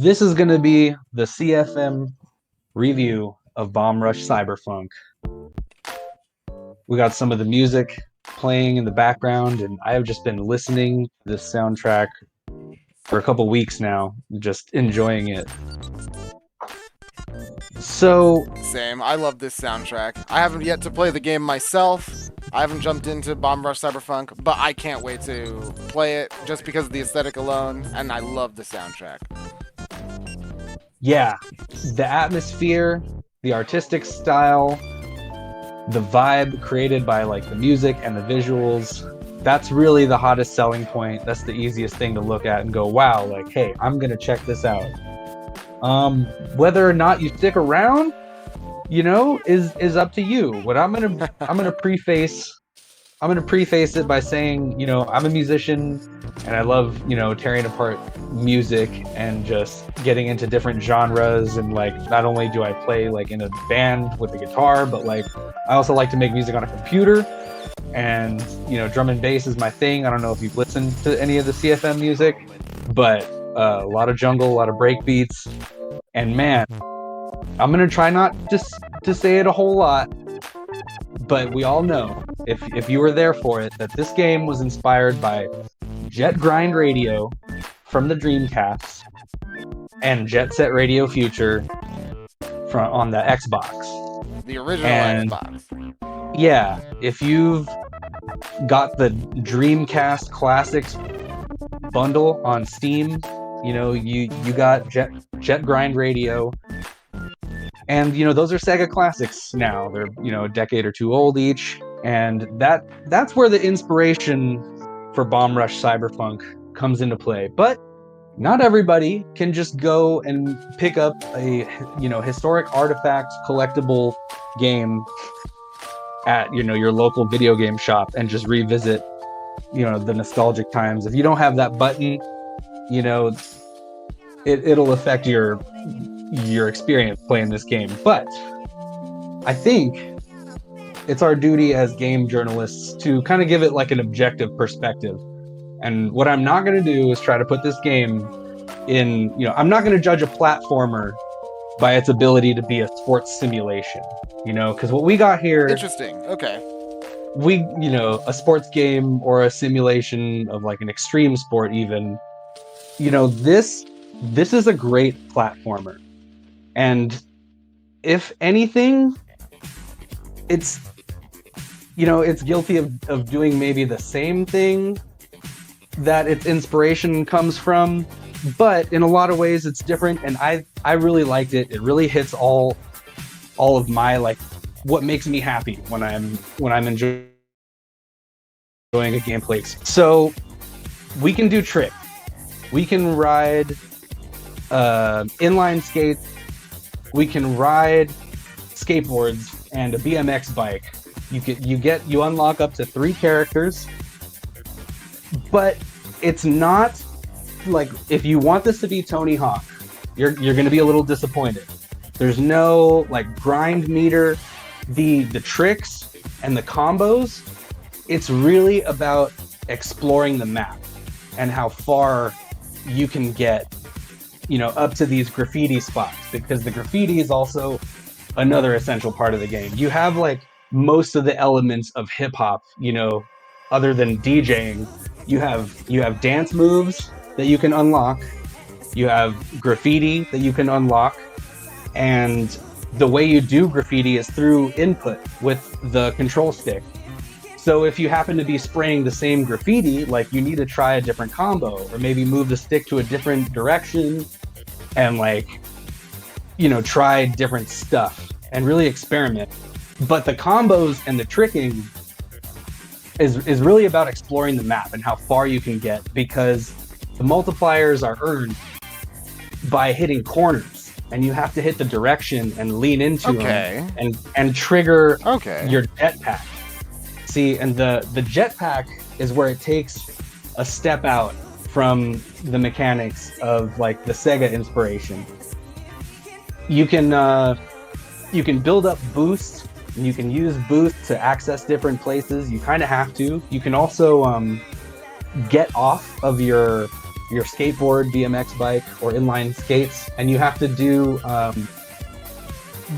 This is going to be the CFM review of Bombrush Cyberfunk. We got some of the music playing in the background, and I have just been listening to this soundtrack for a couple weeks now, just enjoying it. So, Same. I love this soundtrack. I haven't yet to play the game myself. I haven't jumped into Bombrush Cyberfunk, but I can't wait to play it just because of the aesthetic alone, and I love the soundtrack. yeah, the atmosphere, the artistic style, the vibe created by like the music and the visuals, that's really the hottest selling point. That's the easiest thing to look at and go, wow, like, hey, I'm gonna check this out. Whether or not you stick around, is up to you. What I'm gonna preface it by saying, I'm a musician and I love, tearing apart music and just getting into different genres. And like, not only do I play like in a band with a guitar, but like, I also like to make music on a computer. And, drum and bass is my thing. I don't know if you've listened to any of the CFM music, but a lot of jungle, a lot of break beats. And man, I'm going to try not just to say it a whole lot, but we all know, if you were there for it, that this game was inspired by Jet Grind Radio from the Dreamcast and Jet Set Radio Future on the Xbox. The original Xbox. Yeah, if you've got the Dreamcast Classics bundle on Steam, you got Jet Grind Radio. And, those are Sega classics now. They're, a decade or two old each. And that's where the inspiration for Bombrush Cyberfunk comes into play. But not everybody can just go and pick up a, historic artifact collectible game at, your local video game shop and just revisit, the nostalgic times. If you don't have that button, it'll affect your experience playing this game. But I think it's our duty as game journalists to kind of give it like an objective perspective. And what I'm not going to do is try to put this game in, I'm not going to judge a platformer by its ability to be a sports simulation, because what we got here... Interesting. Okay. A sports game or a simulation of like an extreme sport even, this is a great platformer. And if anything, it's guilty of doing maybe the same thing that its inspiration comes from, but in a lot of ways it's different. And I really liked it. It really hits all of my, like, what makes me happy when I'm enjoying a gameplay. So we can do trick. We can ride inline skates. We can ride skateboards and a BMX bike. You unlock up to 3 characters, but it's not like, if you want this to be Tony Hawk, you're going to be a little disappointed. There's no like grind meter, the tricks and the combos. It's really about exploring the map and how far you can get, up to these graffiti spots, because the graffiti is also another essential part of the game. You have like most of the elements of hip hop, other than DJing. You have dance moves that you can unlock. You have graffiti that you can unlock. And the way you do graffiti is through input with the control stick. So if you happen to be spraying the same graffiti, like, you need to try a different combo, or maybe move the stick to a different direction and like, try different stuff and really experiment. But the combos and the tricking is really about exploring the map and how far you can get, because the multipliers are earned by hitting corners, and you have to hit the direction and lean into them and trigger your jetpack. See, and the jetpack is where it takes a step out from the mechanics of like the Sega inspiration. You can build up boost, and you can use boost to access different places. You kind of have to. You can also get off of your your skateboard, BMX bike, or inline skates, and you have to do.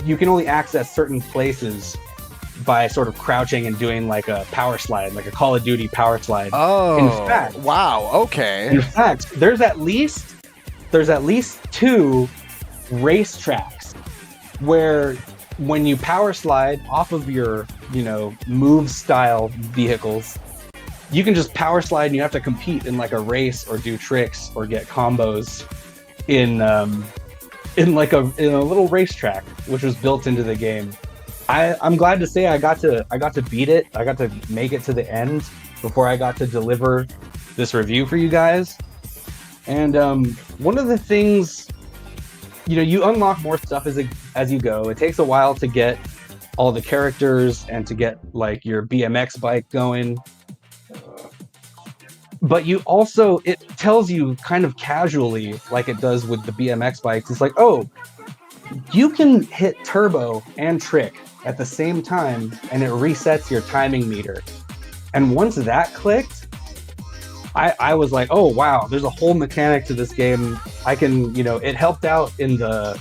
You can only access certain places by sort of crouching and doing like a power slide, like a Call of Duty power slide. Oh, in fact, wow. Okay. In fact, there's at least 2 racetracks where when you power slide off of your, move style vehicles, you can just power slide and you have to compete in like a race or do tricks or get combos in a little racetrack, which was built into the game. I'm glad to say I got to beat it. I got to make it to the end before I got to deliver this review for you guys. And one of the things, you unlock more stuff as you go. It takes a while to get all the characters and to get like your BMX bike going. But it tells you kind of casually, like it does with the BMX bikes. It's like, oh, you can hit turbo and trick at the same time, and it resets your timing meter. And once that clicked, I was like, oh wow, there's a whole mechanic to this game. I can, it helped out in the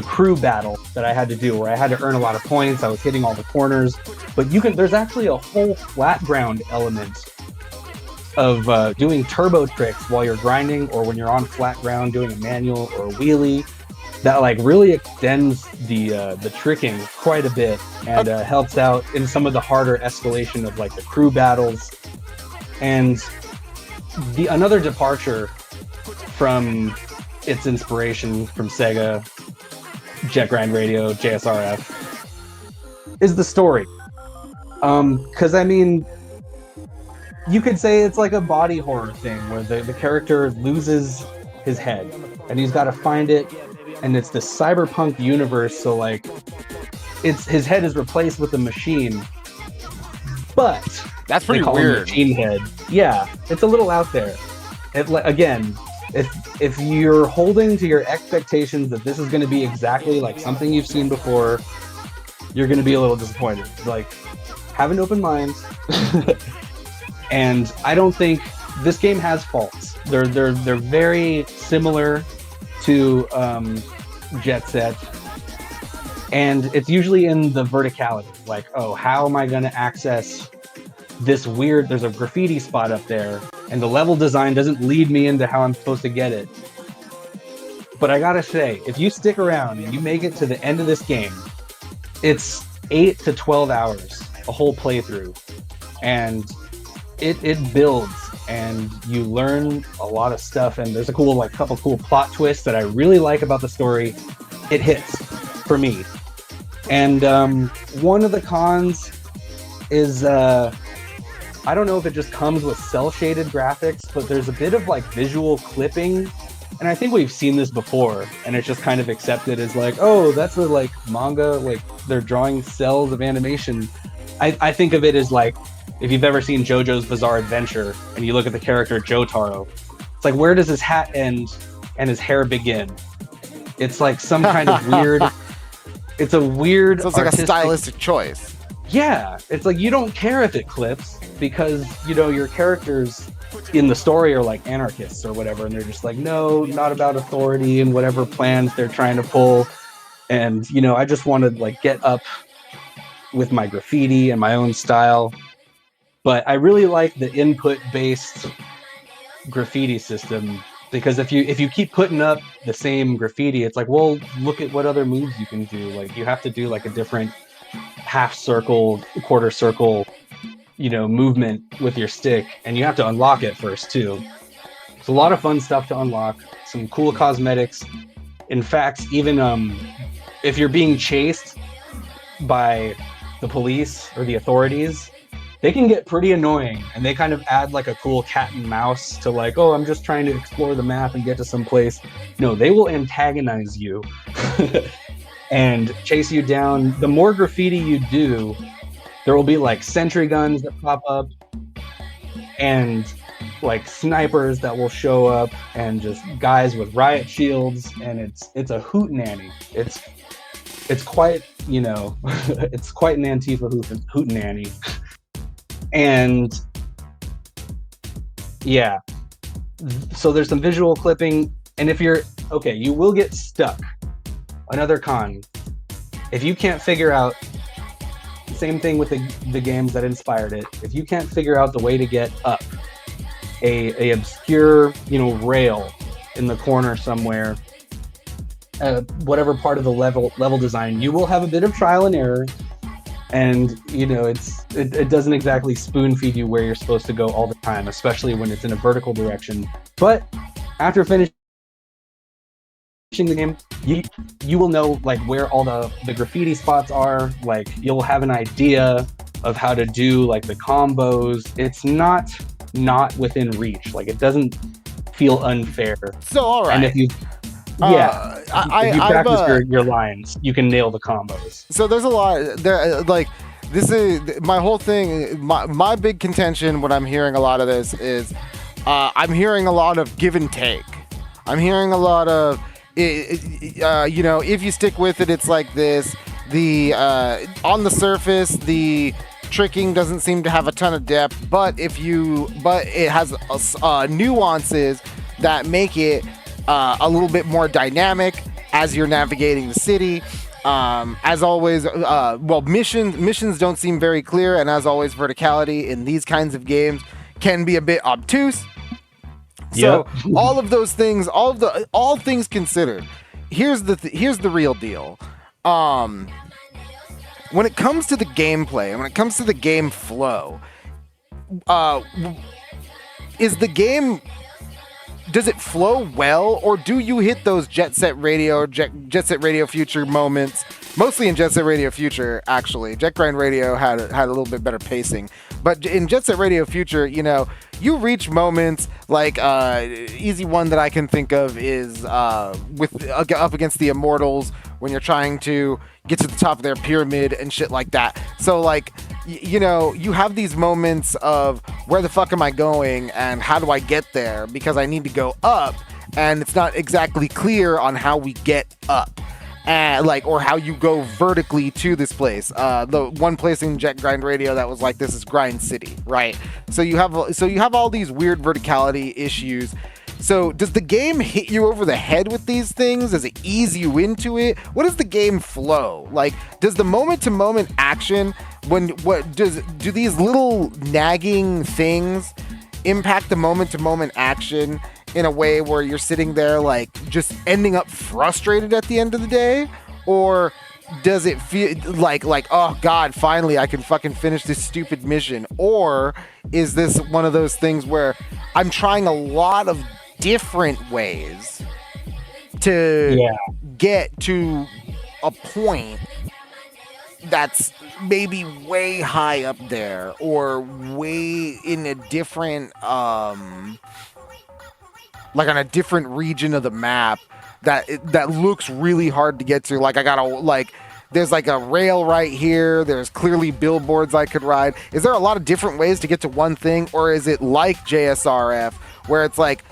crew battle that I had to do, where I had to earn a lot of points. I was hitting all the corners, but there's actually a whole flat ground element of doing turbo tricks while you're grinding, or when you're on flat ground doing a manual or a wheelie, that like really extends the tricking quite a bit, and helps out in some of the harder escalation of like the crew battles. And another departure from its inspiration from Sega, Jet Grind Radio, JSRF, is the story. Because you could say it's like a body horror thing where the character loses his head and he's got to find it, and it's the cyberpunk universe, so like his head is replaced with a machine, but that's pretty weird. Machine head. Yeah, it's a little out there. Again, if you're holding to your expectations that this is going to be exactly like something you've seen before, you're going to be a little disappointed. Like, have an open mind. And I don't think this game has faults. They're very similar to Jet Set, and it's usually in the verticality. Like, oh, how am I going to access this weird? There's a graffiti spot up there, and the level design doesn't lead me into how I'm supposed to get it. But I gotta say, if you stick around and you make it to the end of this game, it's 8 to 12 hours, a whole playthrough, and it builds, and you learn a lot of stuff, and there's a couple cool plot twists that I really like about the story. It hits for me. And one of the cons is I don't know if it just comes with cell shaded graphics, but there's a bit of like visual clipping, and I think we've seen this before, and it's just kind of accepted as like, oh, that's a like manga, like they're drawing cells of animation. I think of it as like, if you've ever seen JoJo's Bizarre Adventure and you look at the character Jotaro, it's like, where does his hat end and his hair begin? It's like some kind of weird, it's a weird, so it's like a stylistic choice. Yeah, it's like you don't care if it clips, because your characters in the story are like anarchists or whatever, and they're just like, no, not about authority and whatever plans they're trying to pull. And I just want to like get up with my graffiti and my own style. But I really like the input-based graffiti system, because if you keep putting up the same graffiti, it's like, well, look at what other moves you can do. Like, you have to do like a different half circle, quarter circle, movement with your stick, and you have to unlock it first too. It's a lot of fun stuff to unlock, some cool cosmetics. In fact, even if you're being chased by the police or the authorities, they can get pretty annoying, and they kind of add like a cool cat and mouse to like, oh, I'm just trying to explore the map and get to some place. No, they will antagonize you and chase you down. The more graffiti you do, there will be like sentry guns that pop up and like snipers that will show up, and just guys with riot shields, and it's a hootenanny. It's quite, it's quite an Antifa hootenanny. And yeah, So there's some visual clipping, and if you're okay, you will get stuck. Another con, if you can't figure out, same thing with the games that inspired it, if you can't figure out the way to get up a obscure, rail in the corner somewhere, whatever part of the level design, you will have a bit of trial and error, and it doesn't exactly spoon feed you where you're supposed to go all the time, especially when it's in a vertical direction. But after finishing the game, you will know like where all the graffiti spots are. Like, you'll have an idea of how to do like the combos. It's not within reach. Like, it doesn't feel unfair. So all right. And if you if you practice your lines, you can nail the combos. So there's a lot there. Like, this is my whole thing. My big contention when I'm hearing a lot of this is I'm hearing a lot of give and take. I'm hearing a lot of if you stick with it, it's like this. On the surface, the tricking doesn't seem to have a ton of depth, but it has nuances that make it a little bit more dynamic as you're navigating the city. As always, missions don't seem very clear, and as always, verticality in these kinds of games can be a bit obtuse. So all of those things, all things considered, here's the real deal. When it comes to the gameplay and when it comes to the game flow, does it flow well, or do you hit those Jet Set Radio Future moments? Mostly in Jet Set Radio Future, actually. Jet Grind Radio had a little bit better pacing, but in Jet Set Radio Future, you reach moments like easy one that I can think of is with up against the Immortals when you're trying to get to the top of their pyramid and shit like that. So like, you have these moments of where the fuck am I going and how do I get there, because I need to go up and it's not exactly clear on how we get up. Or how you go vertically to this place. The one place in Jet Grind Radio that was like, this is Grind City, right? So you have all these weird verticality issues. So does the game hit you over the head with these things? Does it ease you into it? What does the game flow? Like, does the moment-to-moment action, do these little nagging things impact the moment-to-moment action in a way where you're sitting there like just ending up frustrated at the end of the day? Or does it feel like oh god, finally I can fucking finish this stupid mission? Or is this one of those things where I'm trying a lot of different ways to get to a point that's maybe way high up there, or way in a different like on a different region of the map that looks really hard to get to? Like, there's like a rail right here, there's clearly billboards I could ride. Is there a lot of different ways to get to one thing, or is it like JSRF where it's like,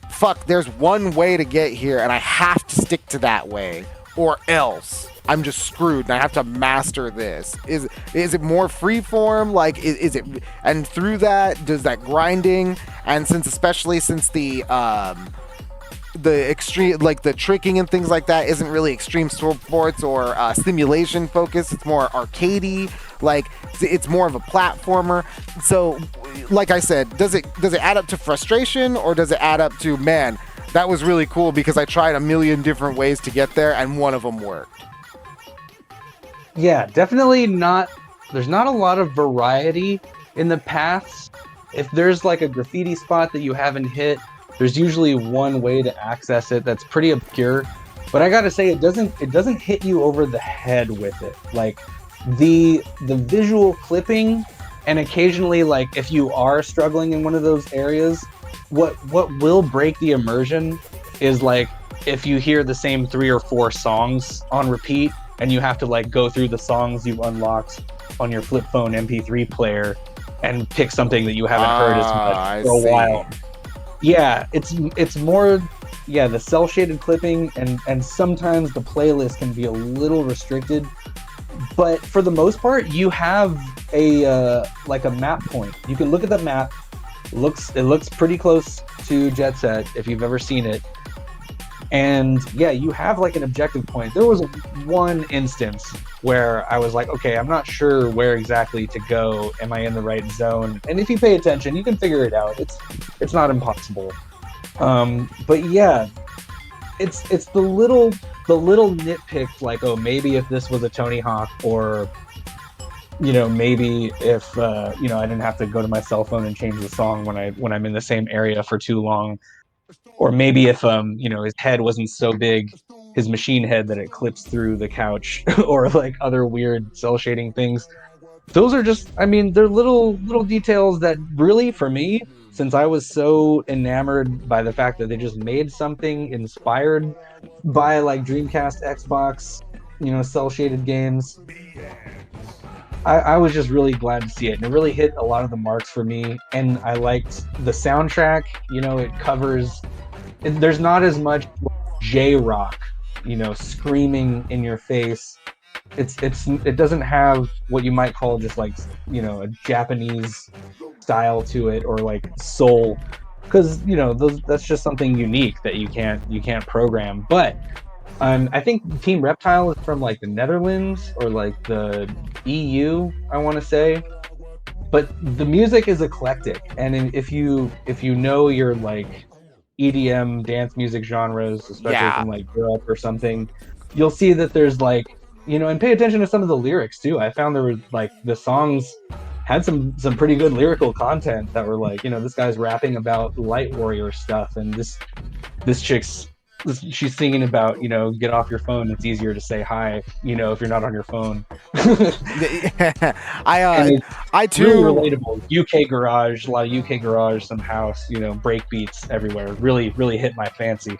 fuck, there's one way to get here and I have to stick to that way, or else I'm just screwed and I have to master this? Is it more freeform? Like, is it, and through that, does that grinding, and especially since the extreme, like the tricking and things like that isn't really extreme sports or simulation focused, it's more arcadey, like it's more of a platformer. So like I said, does it add up to frustration, or does it add up to, man, that was really cool because I tried a million different ways to get there and one of them worked? Yeah, definitely not. There's not a lot of variety in the paths. If there's like a graffiti spot that you haven't hit, there's usually one way to access it that's pretty obscure. But I gotta say, it doesn't hit you over the head with it. Like, the visual clipping, and occasionally, like, if you are struggling in one of those areas, what will break the immersion is like if you hear the same 3 or 4 songs on repeat, and you have to like go through the songs you've unlocked on your flip phone MP3 player and pick something that you haven't heard as much for a while. Yeah, it's more, the cell shaded clipping, and sometimes the playlist can be a little restricted, but for the most part you have a like a map point. You can look at the map. It looks pretty close to Jet Set if you've ever seen it. And yeah, you have like an objective point. There was one instance where I was like, okay, I'm not sure where exactly to go. Am I in the right zone? And if you pay attention, you can figure it out. It's not impossible. But yeah, it's the little nitpicks, like, oh, maybe if this was a Tony Hawk, or maybe if I didn't have to go to my cell phone and change the song when I'm in the same area for too long. Or maybe if his head wasn't so big, his machine head, that it clips through the couch, or like other weird cell shading things. Those are just, I mean, they're little details that really, for me, since I was so enamored by the fact that they just made something inspired by like Dreamcast, Xbox, cell shaded games, I was just really glad to see it, and it really hit a lot of the marks for me. And I liked the soundtrack. It covers. There's not as much J-rock, screaming in your face. It doesn't have what you might call just like a Japanese style to it, or like soul, because that's just something unique that you can't program. But I think Team Reptile is from like the Netherlands or like the EU, I want to say. But the music is eclectic, and if you know your like EDM dance music genres, especially from like Europe or something, you'll see that there's like and pay attention to some of the lyrics too. I found there were like the songs had some pretty good lyrical content that were like, this guy's rapping about Light Warrior stuff, and this chick's she's singing about get off your phone, it's easier to say hi if you're not on your phone. I too, really relatable. UK garage, a lot of UK garage, some house, break beats everywhere. Really hit my fancy.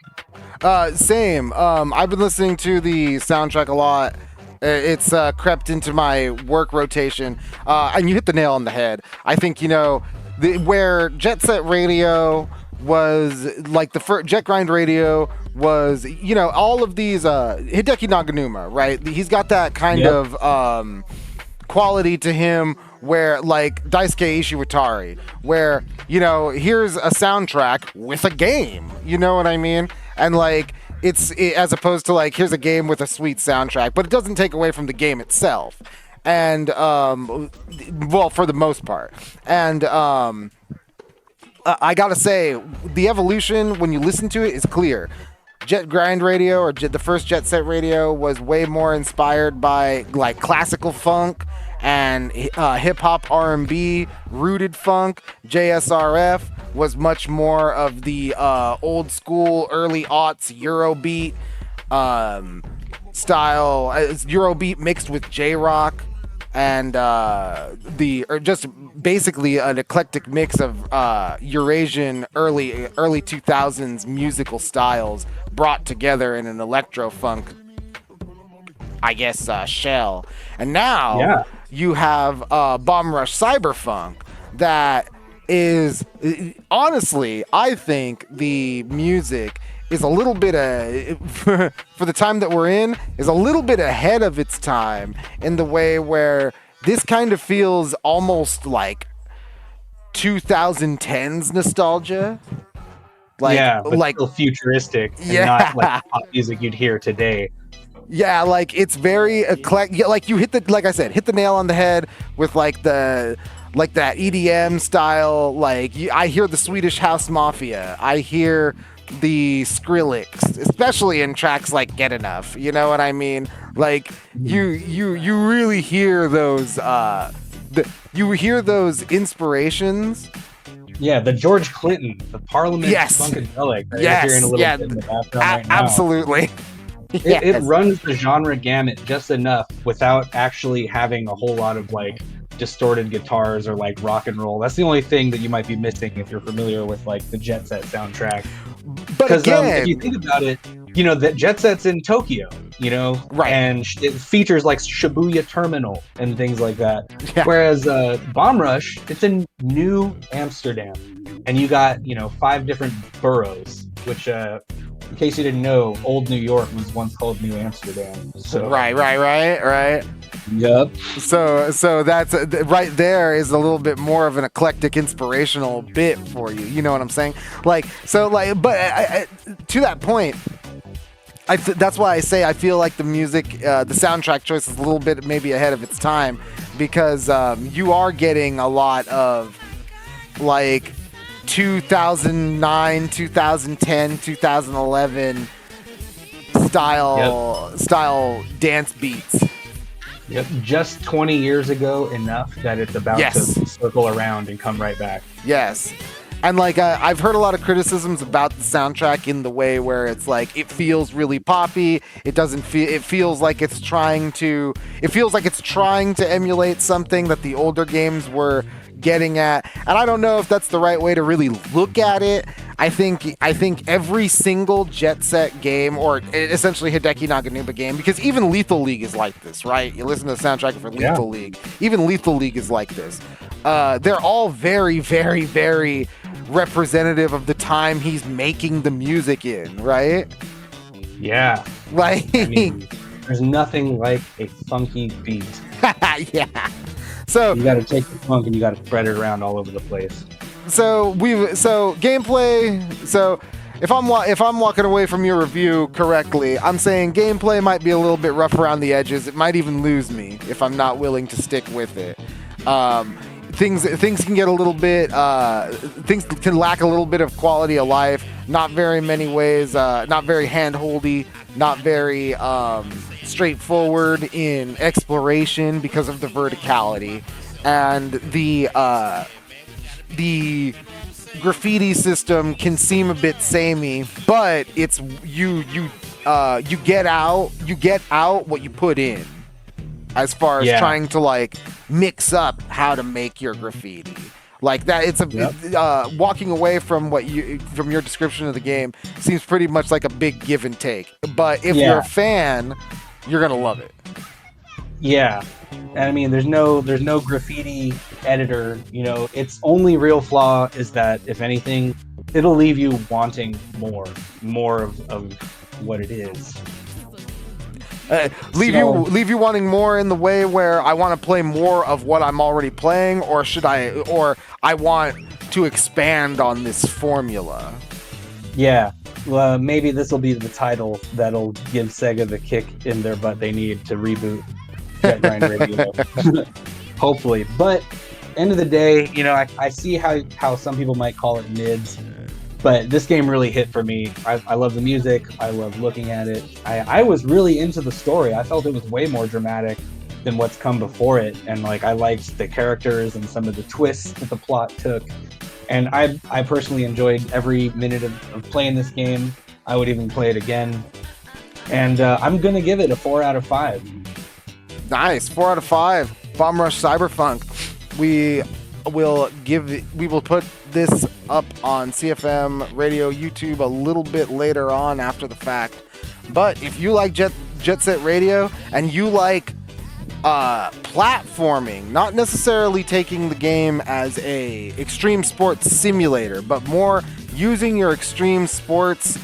Same. I've been listening to the soundtrack a lot. It's crept into my work rotation, and you hit the nail on the head. I think where Jet Set Radio was like the first Jet Grind Radio was, all of these Hideki Naganuma, right? He's got that kind of quality to him where like Daisuke Ishiwatari, where here's a soundtrack with a game, you know what I mean? And like as opposed to like here's a game with a sweet soundtrack, but it doesn't take away from the game itself. And well, for the most part. And I gotta say, the evolution when you listen to it is clear. Jet Grind Radio, or the first Jet Set Radio, was way more inspired by like classical funk and hip hop, R&B rooted funk. JSRF was much more of the old school early aughts Eurobeat style, Eurobeat mixed with J-rock, and just basically an eclectic mix of Eurasian early 2000s musical styles brought together in an electro funk, I guess, shell. And now you have Bombrush Cyberfunk that is, honestly, I think the music is a little bit for the time that we're in, is a little bit ahead of its time in the way where this kind of feels almost like 2010s nostalgia. But still futuristic, and not like pop music you'd hear today. Yeah, like it's very eclectic. Like you like I said, hit the nail on the head with like that EDM style. Like I hear the Swedish House Mafia. I hear the Skrillex, especially in tracks like Get Enough. You know what I mean? Like you really hear those. You hear those inspirations. Yeah, the George Clinton, the Parliament Funkadelic that you're hearing a little bit in the background right now. Absolutely. It runs the genre gamut just enough without actually having a whole lot of like distorted guitars or like rock and roll. That's the only thing that you might be missing if you're familiar with like the Jet Set soundtrack. Because if you think about it, that Jet Set's in Tokyo, right? And it features like Shibuya Terminal and things like that. Yeah. Whereas Bombrush, it's in New Amsterdam, and you got 5 different boroughs, which in case you didn't know, Old New York was once called New Amsterdam. So right. Yep. So that's right there is a little bit more of an eclectic inspirational bit for you. You know what I'm saying? Like, so like, but to that point, that's why I say I feel like the music, the soundtrack choice is a little bit maybe ahead of its time, because you are getting a lot of like 2009, 2010, 2011 style dance beats. Yep. Just 20 years ago, enough that it's about to circle around and come right back. Yes. And like I've heard a lot of criticisms about the soundtrack in the way where it's like it feels really poppy. It doesn't feel. It feels like it's trying to. It feels like it's trying to emulate something that the older games were getting at. And I don't know if that's the right way to really look at it. I think every single Jet Set game, or essentially Hideki Naganuma game, because even Lethal League is like this, right? You listen to the soundtrack for Lethal League. Even Lethal League is like this. They're all very, very, very representative of the time he's making the music in, right? Yeah. Like, I mean, there's nothing like a funky beat. Yeah. So you got to take the funk and you got to spread it around all over the place. So gameplay. So if I'm walking away from your review correctly, I'm saying gameplay might be a little bit rough around the edges. It might even lose me if I'm not willing to stick with it. Things can get a little bit. Things can lack a little bit of quality of life. Not very many ways. Not very handholdy. Not very straightforward in exploration because of the verticality and the graffiti system can seem a bit samey, but it's you get out what you put in, as far as trying to like mix up how to make your graffiti. Like that, it's walking away from from your description of the game seems pretty much like a big give and take. But if you're a fan, you're gonna love it. Yeah, and I mean, there's no graffiti editor. You know, its only real flaw is that if anything, it'll leave you wanting more of what it is. Leave you wanting more in the way where I want to play more of what I'm already playing, or I want to expand on this formula. Yeah, well, maybe this will be the title that'll give Sega the kick in their butt they need to reboot Jet Grind Radio. Hopefully, but end of the day, you know, I see how some people might call it mids. But this game really hit for me. I love the music. I love looking at it. I was really into the story. I felt it was way more dramatic than what's come before it. And like I liked the characters and some of the twists that the plot took. And I personally enjoyed every minute of playing this game. I would even play it again. And I'm going to give it a 4 out of 5. Nice. 4 out of 5. Bombrush Cyberfunk. We will put this up on CFM Radio YouTube a little bit later on after the fact. But if you like Jet Set Radio and you like platforming, not necessarily taking the game as a extreme sports simulator, but more using your extreme sports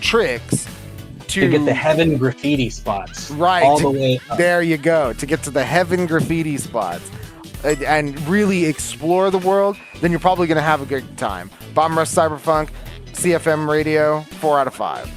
tricks to get the heaven graffiti spots. Right. All the way up. There you go. To get to the heaven graffiti spots and really explore the world, then you're probably going to have a good time. Bombrush Cyberfunk, CFM Radio, 4 out of 5.